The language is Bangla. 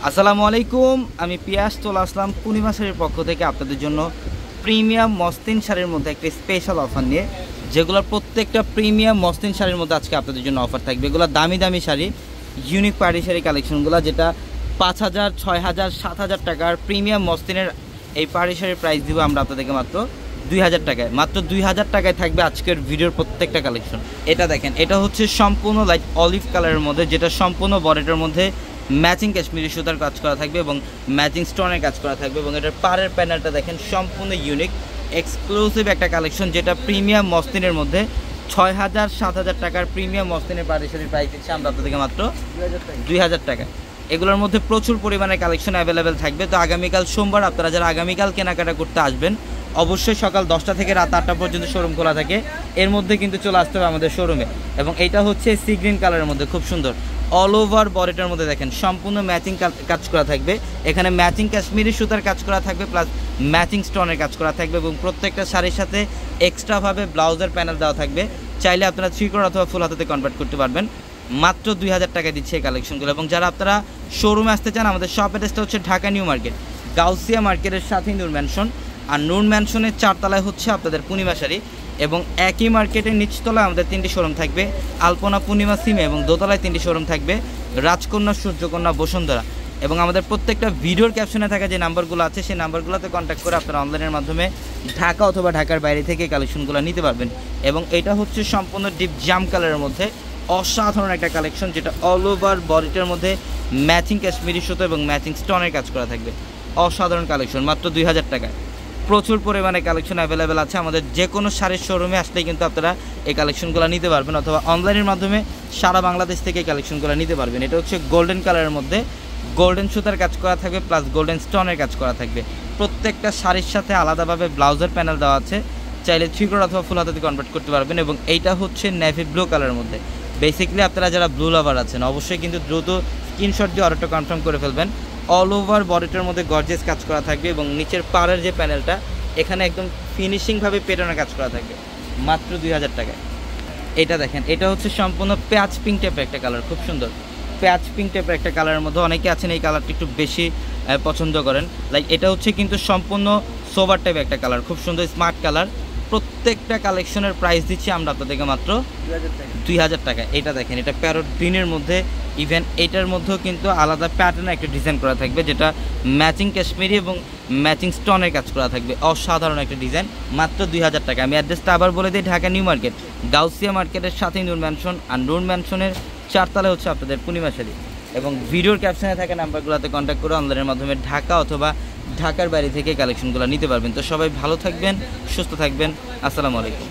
আসসালামু আলাইকুম, আমি পিয়াস চলে আসলাম পূর্ণিমা শাড়ির পক্ষ থেকে আপনাদের জন্য প্রিমিয়াম মসলিন শাড়ির মধ্যে একটা স্পেশাল অফার নিয়ে, যেগুলোর প্রত্যেকটা প্রিমিয়াম মসলিন শাড়ির মধ্যে আজকে আপনাদের জন্য অফার থাকবে। এগুলো দামি দামি শাড়ি, ইউনিক পার্টি শাড়ি কালেকশনগুলো, যেটা 5,000, 6,000, 7,000 টাকার প্রিমিয়াম মসলিনের এই পার্টি শাড়ির প্রাইস দিব আমরা আপনাদেরকে মাত্র 2,000 টাকায়। মাত্র 2,000 টাকায় থাকবে আজকের ভিডিওর প্রত্যেকটা কালেকশন। এটা দেখেন, এটা হচ্ছে সম্পূর্ণ লাইট অলিভ কালারের মধ্যে, যেটা সম্পূর্ণ বডিটার মধ্যে ম্যাচিং কাশ্মীরি সুতার কাজ করা থাকবে এবং ম্যাচিং স্টোনের কাজ করা থাকবে। এবং এটার পাড়ের প্যানেলটা দেখেন সম্পূর্ণ ইউনিক এক্সক্লুসিভ একটা কালেকশন, যেটা প্রিমিয়াম মসলিনের মধ্যে 6,000, 7,000 টাকার প্রিমিয়াম মসলিনের পার্টি শাড়ির প্রাইস দিচ্ছে আমরা আপনাদেরকে মাত্র 2,000 টাকা। এগুলোর মধ্যে প্রচুর পরিমাণে কালেকশন অ্যাভেলেবেল থাকবে। তো আগামীকাল সোমবার আপনারা যারা আগামীকাল কেনাকাটা করতে আসবেন, অবশ্যই সকাল 10টা থেকে রাত 8টা পর্যন্ত শোরুম খোলা থাকে। এর মধ্যে কিন্তু চলে আসতে হবে আমাদের শোরুমে। এবং এইটা হচ্ছে সি গ্রিন কালারের মধ্যে, খুব সুন্দর অল ওভার বডিটার মধ্যে দেখেন সম্পূর্ণ ম্যাচিং কাজ করা থাকবে। এখানে ম্যাচিং কাশ্মীরি সুতার কাজ করা থাকবে, প্লাস ম্যাচিং স্টোনের কাজ করা থাকবে। এবং প্রত্যেকটা শাড়ির সাথে এক্সট্রাভাবে ব্লাউজের প্যানেল দেওয়া থাকবে। চাইলে আপনারা 3/4 অথবা ফুল হাতাতে কনভার্ট করতে পারবেন। মাত্র 2,000 টাকায় দিচ্ছে এই কালেকশনগুলো। এবং যারা আপনারা শোরুমে আসতে চান, আমাদের শপ অ্যাড্রেসটা হচ্ছে ঢাকা নিউ মার্কেট, গাউসিয়া মার্কেটের সাথেই নূর ম্যানশন। আর নূর ম্যানশনের 4 তলায় হচ্ছে আপনাদের পূর্ণিমা শাড়ি। এবং একই মার্কেটের নিচতলায় আমাদের 3টি শোরুম থাকবে, আলপনা, পূর্ণিমা, সিমে। এবং দোতলায় 3টি শোরুম থাকবে, রাজকন্যা, সূর্যকন্যা, বসুন্ধরা। এবং আমাদের প্রত্যেকটা ভিডিওর ক্যাপশনে থাকা যে নাম্বারগুলো আছে, সেই নাম্বারগুলোতে কন্ট্যাক্ট করে আপনারা অনলাইনের মাধ্যমে ঢাকা অথবা ঢাকার বাইরে থেকে কালেকশনগুলো নিতে পারবেন। এবং এটা হচ্ছে সম্পূর্ণ ডিপ জাম কালারের মধ্যে অসাধারণ একটা কালেকশন, যেটা অল ওভার বডিটার মধ্যে ম্যাচিং কাশ্মীরি সুতো এবং ম্যাচিং স্টোনের কাজ করা থাকবে। অসাধারণ কালেকশন, মাত্র 2,000 টাকায়। প্রচুর পরিমাণে কালেকশন অ্যাভেলেবেল আছে। আমাদের যে কোনো শাড়ির শোরুমে আসলেই কিন্তু আপনারা এই কালেকশনগুলো নিতে পারবেন, অথবা অনলাইনের মাধ্যমে সারা বাংলাদেশ থেকে এই কালেকশনগুলো নিতে পারবেন। এটা হচ্ছে গোল্ডেন কালারের মধ্যে গোল্ডেন সুতার কাজ করা থাকবে, প্লাস গোল্ডেন স্টোনের কাজ করা থাকবে। প্রত্যেকটা শাড়ির সাথে আলাদাভাবে ব্লাউজের প্যানেল দেওয়া আছে, চাইলে 3/4 অথবা ফুল হাতাতে কনভার্ট করতে পারবেন। এবং এইটা হচ্ছে নেভি ব্লু কালারের মধ্যে। বেসিক্যালি আপনারা যারা ব্লু লাভার আছেন, অবশ্যই কিন্তু দ্রুত স্ক্রিনশট দিয়ে অর্ডারটা কনফার্ম করে ফেলবেন। অল ওভার বডিটার মধ্যে গর্জিয়াস কাজ করা থাকবে এবং নিচের পাড়ের যে প্যানেলটা, এখানে একদম ফিনিশিংভাবে পেটানোর কাজ করা থাকবে, মাত্র 2,000 টাকায়। এটা দেখেন, এটা হচ্ছে সম্পূর্ণ প্যাচ পিঙ্ক টাইপের একটা কালার, খুব সুন্দর প্যাচ পিঙ্ক টাইপের একটা কালারের মধ্যে। অনেকে আছেন এই কালারটা একটু বেশি পছন্দ করেন। লাইক এটা হচ্ছে কিন্তু সম্পূর্ণ সোবার টাইপের একটা কালার, খুব সুন্দর স্মার্ট কালার। প্রত্যেকটা কালেকশনের প্রাইস দিচ্ছি আমরা আপনাদেরকে মাত্র 2,000 টাকা। এটা দেখেন, এটা প্যারট গ্রিনের মধ্যে, ইভেন এটার মধ্যেও কিন্তু আলাদা প্যাটার্নে একটা ডিজাইন করা থাকবে, যেটা ম্যাচিং কাশ্মীরি এবং ম্যাচিং স্টোনের কাজ করা থাকবে। অসাধারণ একটা ডিজাইন, মাত্র 2,000 টাকা। আমি অ্যাড্রেসটা আবার বলে দিই, ঢাকা নিউ মার্কেট, গাউসিয়া মার্কেটের সাথেই নূর ম্যানশন। আর নূর ম্যানশনের 4 তলায় হচ্ছে আপনাদের পূর্ণিমা শাড়ি। এবং ভিডিওর ক্যাপশনে থাকা নাম্বারগুলোতে কন্ট্যাক্ট করে অনলাইনের মাধ্যমে ঢাকা অথবা ঢাকার বাইরে থেকে কালেকশনগুলো নিতে পারবেন। তো সবাই ভালো থাকবেন, সুস্থ থাকবেন। আসসালামু আলাইকুম।